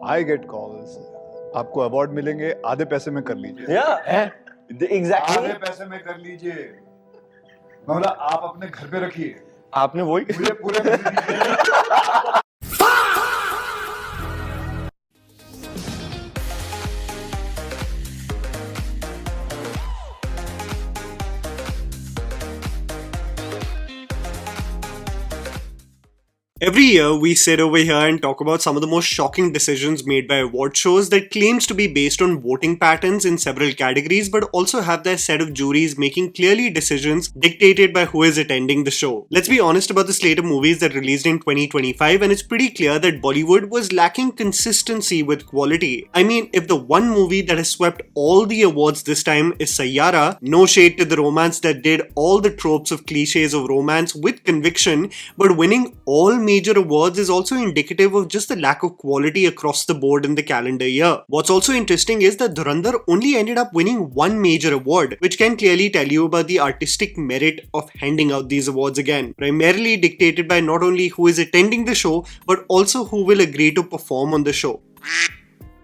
I get calls. आपको award मिलेंगे, आधे पैसे में कर लीजिए। Yeah, exactly. आधे पैसे में कर लीजिए। मैं बोला आप अपने घर पे रखिए। आपने वही मुझे पूरे पैसे दीजिए। Every year, we sit over here and talk about some of the most shocking decisions made by award shows that claims to be based on voting patterns in several categories, but also have their set of juries making clearly decisions dictated by who is attending the show. Let's be honest about the slate of movies that released in 2025, and it's pretty clear that Bollywood was lacking consistency with quality. I mean, if the one movie that has swept all the awards this time is Sayyara, no shade to the romance that did all the tropes of cliches of romance with conviction, but winning all major awards is also indicative of just the lack of quality across the board in the calendar year. What's also interesting is that Dhurandhar only ended up winning one major award, which can clearly tell you about the artistic merit of handing out these awards again, primarily dictated by not only who is attending the show, but also who will agree to perform on the show.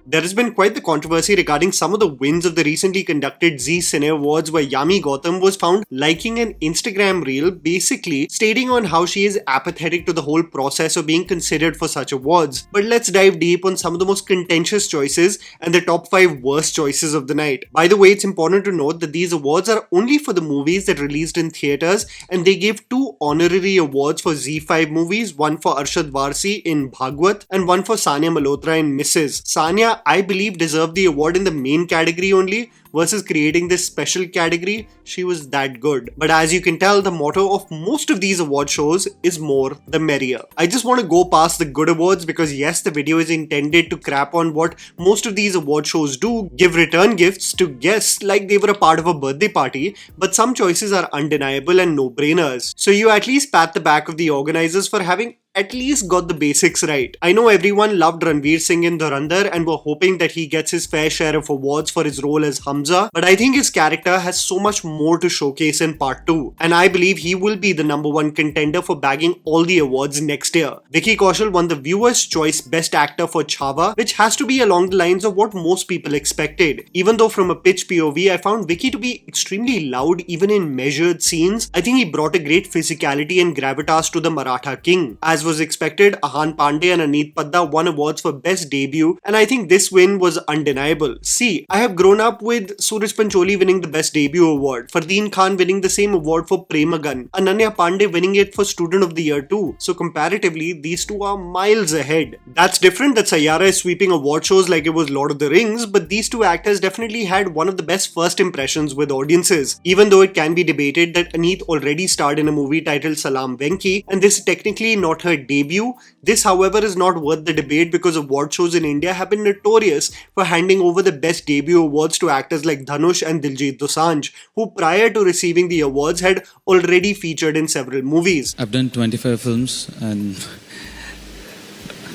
There has been quite the controversy regarding some of the wins of the recently conducted Zee Cine Awards, where Yami Gautum was found liking an Instagram reel basically stating on how she is apathetic to the whole process of being considered for such awards. But let's dive deep on some of the most contentious choices and the top 5 worst choices of the night. By the way, it's important to note that these awards are only for the movies that released in theatres, and they gave 2 honorary awards for Z5 movies, one for Arshad Varsi in Bhagwat and one for Sania Malhotra in Mrs. Sania, I believe, deserved the award in the main category only, versus creating this special category. She was that good. But as you can tell, the motto of most of these award shows is more the merrier. I just want to go past the good awards because yes, the video is intended to crap on what most of these award shows do, give return gifts to guests like they were a part of a birthday party, but some choices are undeniable and no-brainers. So you at least pat the back of the organizers for having at least got the basics right. I know everyone loved Ranveer Singh in Dhurandhar and were hoping that he gets his fair share of awards for his role as Hamza, but I think his character has so much more to showcase in part 2, and I believe he will be the #1 contender for bagging all the awards next year. Vicky Kaushal won the Viewer's Choice Best Actor for Chhava, which has to be along the lines of what most people expected. Even though from a pitch POV, I found Vicky to be extremely loud even in measured scenes, I think he brought a great physicality and gravitas to the Maratha King. As was expected, Ahan Pandey and Aneet Padda won awards for Best Debut, and I think this win was undeniable. See, I have grown up with Suraj Pancholi winning the Best Debut award, Fardeen Khan winning the same award for Premagan, Ananya Pandey winning it for Student of the Year too. So comparatively, these two are miles ahead. That's different that Sayyara is sweeping award shows like it was Lord of the Rings, but these two actors definitely had one of the best first impressions with audiences, even though it can be debated that Aneet already starred in a movie titled Salam Venki, and this is technically not her debut. This, however, is not worth the debate because award shows in India have been notorious for handing over the Best Debut awards to actors like Dhanush and Diljit Dosanjh, who prior to receiving the awards had already featured in several movies. I've done 25 films and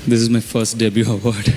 this is my first debut award.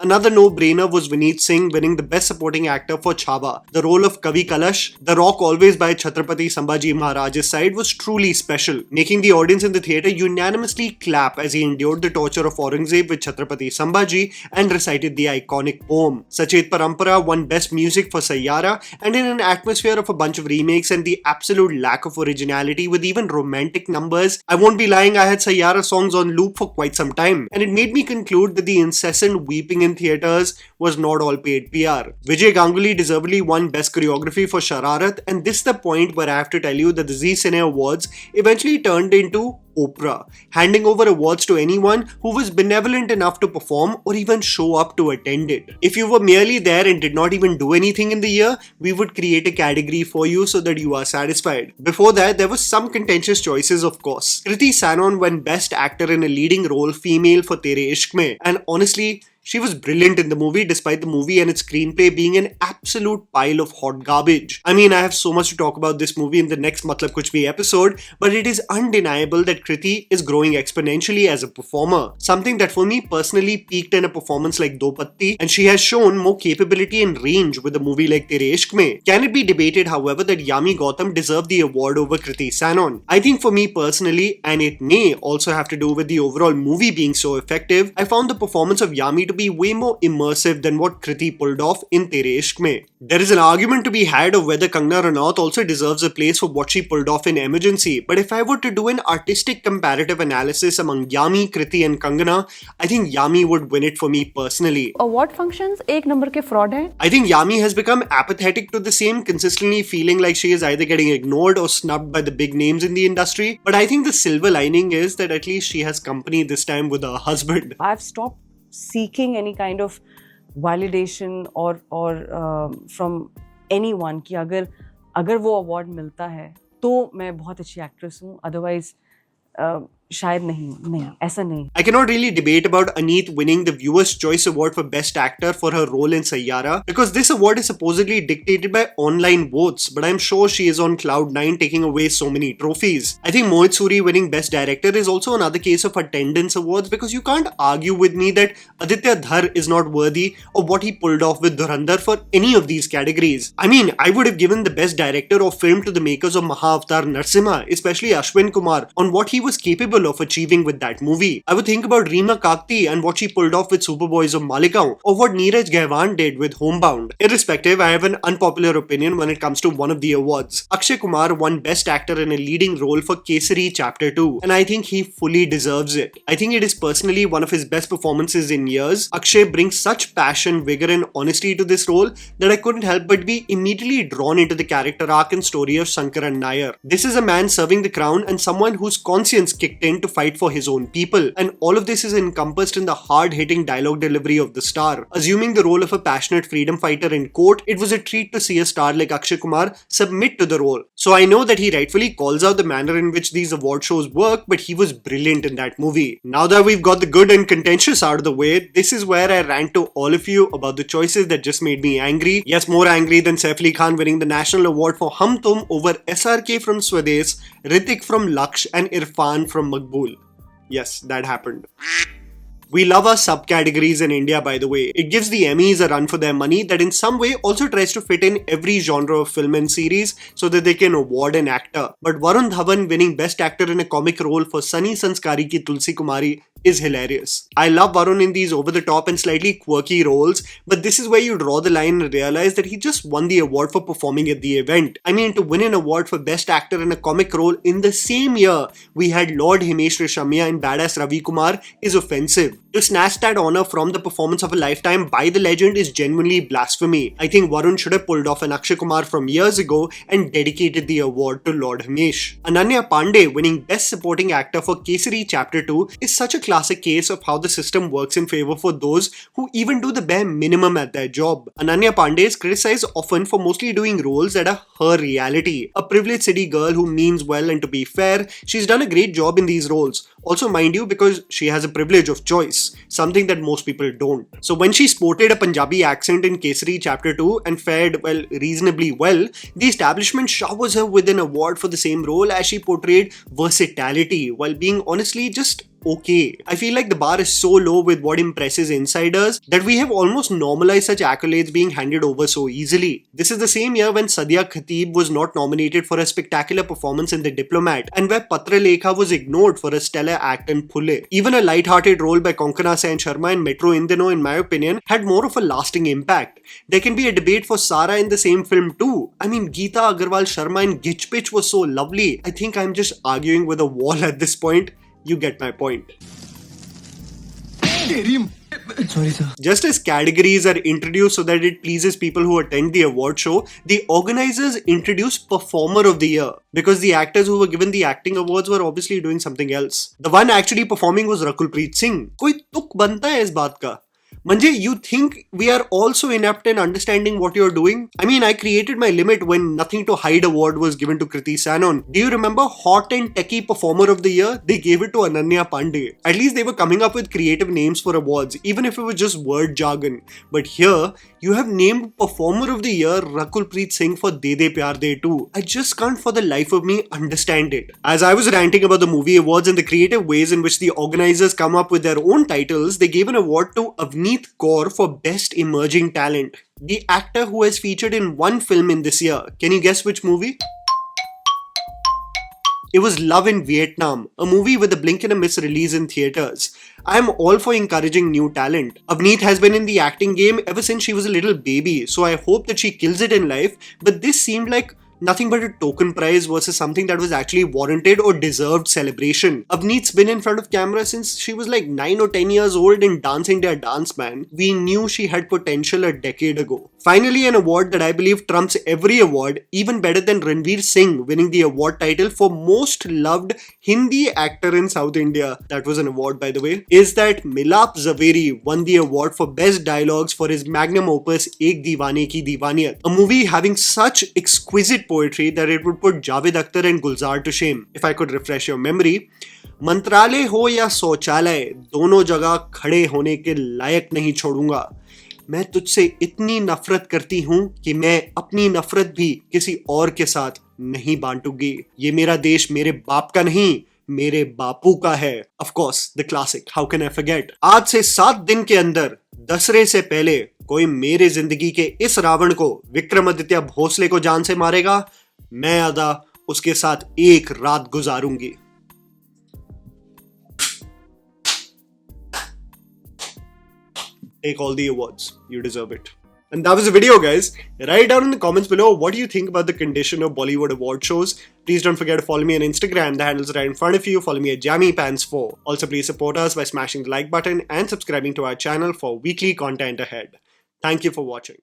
Another no-brainer was Vineet Singh winning the Best Supporting Actor for Chhava. The role of Kavi Kalash, the rock always by Chhatrapati Sambhaji Maharaj's side, was truly special, making the audience in the theatre unanimously clap as he endured the torture of Aurangzeb with Chhatrapati Sambhaji and recited the iconic poem. Sachet Parampara won Best Music for Sayyara, and in an atmosphere of a bunch of remakes and the absolute lack of originality with even romantic numbers, I won't be lying, I had Sayyara songs on loop for quite some time, and it made me conclude that the incessant weeping in theatres was not all paid PR. Vijay Ganguly deservedly won Best Choreography for Shararat, and this is the point where I have to tell you that the Zee Cine Awards eventually turned into Oprah, handing over awards to anyone who was benevolent enough to perform or even show up to attend it. If you were merely there and did not even do anything in the year, we would create a category for you so that you are satisfied. Before that, there was some contentious choices, of course. Kriti Sanon won Best Actor in a Leading Role Female for Tere Ishq Mein, and honestly, she was brilliant in the movie despite the movie and its screenplay being an absolute pile of hot garbage. I mean, I have so much to talk about this movie in the next Matlab Kuch Bhi episode, but it is undeniable that Kriti is growing exponentially as a performer. Something that for me personally peaked in a performance like Do Patti, and she has shown more capability and range with a movie like Tere Ishq Mein. Can it be debated, however, that Yami Gautum deserved the award over Kriti Sanon? I think for me personally, and it may also have to do with the overall movie being so effective, I found the performance of Yami to be way more immersive than what Kriti pulled off in Tere Ishq Mein. There is an argument to be had of whether Kangana Ranaut also deserves a place for what she pulled off in Emergency, but if I were to do an artistic comparative analysis among Yami, Kriti and Kangana, I think Yami would win it for me personally. Award functions एक number के fraud हैं. I think Yami has become apathetic to the same, consistently feeling like she is either getting ignored or snubbed by the big names in the industry. But I think the silver lining is that at least she has company this time with her husband. I've stopped seeking any kind of validation or from anyone कि अगर वो award मिलता है तो मैं बहुत अच्छी actress हूँ. Otherwise शायद नहीं ऐसा नहीं. I cannot really debate about Aneet winning the Viewers' Choice Award for Best Actor for her role in Sayyara because this award is supposedly dictated by online votes, but I'm sure she is on cloud 9 taking away so many trophies. I think Mohit Suri winning Best Director is also another case of attendance awards because you can't argue with me that Aditya Dhar is not worthy of what he pulled off with Dhurandhar for any of these categories. I mean, I would have given the Best Director of Film to the makers of Mahavatar Narsimha, especially Ashwin Kumar, on what he was capable of achieving with that movie. I would think about Reema Kakti and what she pulled off with Superboys of Maligaon, or what Neeraj Gaiwan did with Homebound. Irrespective, I have an unpopular opinion when it comes to one of the awards. Akshay Kumar won Best Actor in a leading role for Kesari Chapter 2, and I think he fully deserves it. I think it is personally one of his best performances in years. Akshay brings such passion, vigor and honesty to this role that I couldn't help but be immediately drawn into the character arc and story of Shankaran Nair. This is a man serving the crown and someone whose conscience kicked in to fight for his own people, and all of this is encompassed in the hard-hitting dialogue delivery of the star. Assuming the role of a passionate freedom fighter in court, it was a treat to see a star like Akshay Kumar submit to the role. So I know that he rightfully calls out the manner in which these award shows work, but he was brilliant in that movie. Now that we've got the good and contentious out of the way, this is where I rant to all of you about the choices that just made me angry. Yes, more angry than Saif Ali Khan winning the National Award for Hum Tum over SRK from Swades, Hrithik from Laksh and Irfan from Maqbool. Yes, that happened. We love our subcategories in India, by the way. It gives the Emmys a run for their money that in some way also tries to fit in every genre of film and series so that they can award an actor. But Varun Dhawan winning Best Actor in a Comic Role for Sunny Sanskari Ki Tulsi Kumari is hilarious. I love Varun in these over-the-top and slightly quirky roles, but this is where you draw the line and realize that he just won the award for performing at the event. I mean, to win an award for Best Actor in a Comic Role in the same year we had Lord Himesh Reshammiya in Badass Ravi Kumar is offensive. To snatch that honor from the performance of a lifetime by the legend is genuinely blasphemy. I think Varun should have pulled off an Akshay Kumar from years ago and dedicated the award to Lord Himesh. Ananya Pandey winning Best Supporting Actor for Kesari Chapter 2 is such a classic case of how the system works in favor for those who even do the bare minimum at their job. Ananya Pandey is criticized often for mostly doing roles that are her reality. A privileged city girl who means well, and to be fair, she's done a great job in these roles. Also, mind you, because she has a privilege of choice, something that most people don't. So when she sported a Punjabi accent in Kesari Chapter 2 and fared, well, reasonably well, the establishment showers her with an award for the same role as she portrayed versatility while being honestly just okay. I feel like the bar is so low with what impresses insiders that we have almost normalized such accolades being handed over so easily. This is the same year when Sadia Khatib was not nominated for a spectacular performance in The Diplomat, and where Patra Lekha was ignored for a stellar act in Phule. Even a light-hearted role by Konkana Sen Sharma in Metro Indino, in my opinion, had more of a lasting impact. There can be a debate for Sara in the same film too. I mean, Geeta Agarwal Sharma in Gitch Pitch was so lovely. I think I'm just arguing with a wall at this point. You get my point. Sorry, sir. Just as categories are introduced so that it pleases people who attend the award show, the organizers introduced Performer of the Year because the actors who were given the acting awards were obviously doing something else. The one actually performing was Rakulpreet Singh. कोई तुक बनता है इस बात का? Manje, you think we are also inept in understanding what you're doing? I mean, I created my limit when Nothing to Hide award was given to Kriti Sanon. Do you remember Hot and Techie Performer of the Year? They gave it to Ananya Pandey. At least they were coming up with creative names for awards, even if it was just word jargon. But here, you have named Performer of the Year Rakulpreet Singh for De De Pyar De too. I just can't for the life of me understand it. As I was ranting about the movie awards and the creative ways in which the organizers come up with their own titles, they gave an award to Avneet Kaur for Best Emerging Talent, the actor who has featured in one film in this year. Can you guess which movie? It was Love in Vietnam, a movie with a blink and a miss release in theatres. I'm all for encouraging new talent. Avneet has been in the acting game ever since she was a little baby, so I hope that she kills it in life, but this seemed like nothing but a token prize versus something that was actually warranted or deserved celebration. Avneet's been in front of camera since she was like 9 or 10 years old in Dance India Dance Man. We knew she had potential a decade ago. Finally, an award that I believe trumps every award, even better than Ranveer Singh winning the award title for most loved Hindi actor in South India. That was an award, by the way. Is that Milap Zaveri won the award for best dialogues for his magnum opus Ek Deewane Ki Deewaniyat, a movie having such exquisite poetry that it would put Javed Akhtar and Gulzar to shame. If I could refresh your memory, मंत्रालय हो या शौचालय, दोनों जगह खड़े होने के लायक नहीं छोड़ूंगा. मैं तुझसे इतनी नफरत करती हूं कि मैं अपनी नफरत भी किसी और के साथ नहीं बांटूंगी. ये मेरा देश मेरे बाप का नहीं, मेरे बापू का है. Of course, the classic. How can I forget? आज से 7 दिन के अंदर दशरे से पहले कोई मेरे जिंदगी के इस रावण को विक्रमादित्य भोसले को जान से मारेगा, मैं अदा उसके साथ एक रात गुजारूंगी. Take all the awards. You deserve it. And that was the video, guys. Write down in the comments below what do you think about the condition of Bollywood award shows. Please don't forget to follow me on Instagram. The handle's right in front of you. Follow me at JammyPants4. Also, please support us by smashing the like button and subscribing to our channel for weekly content ahead. Thank you for watching.